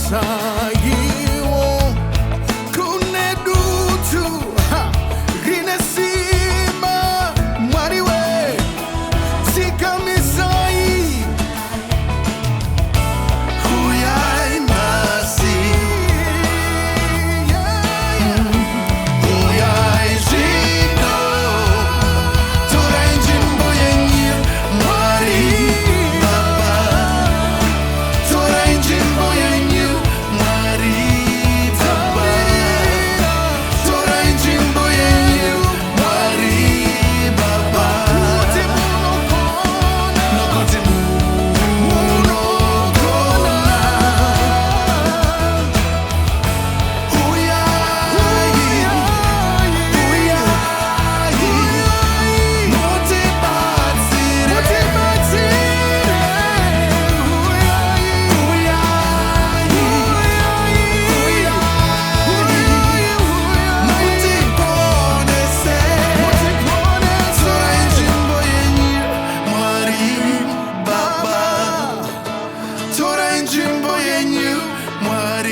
Saiwo kune dutu rinesima mwariwe sikamisai huyai masi huyai zvindo Torai Nzvimbo Yenyu Mwari Baba Torai Nzvimbo Yenyu Mwari Baba Torai Nzvimbo Yenyu Mwari Baba nokuti munogona uyai mutibatsire mutiponese Torai Nzvimbo Yenyu Mwari Baba Torai Nzvimbo Yenyu Mwari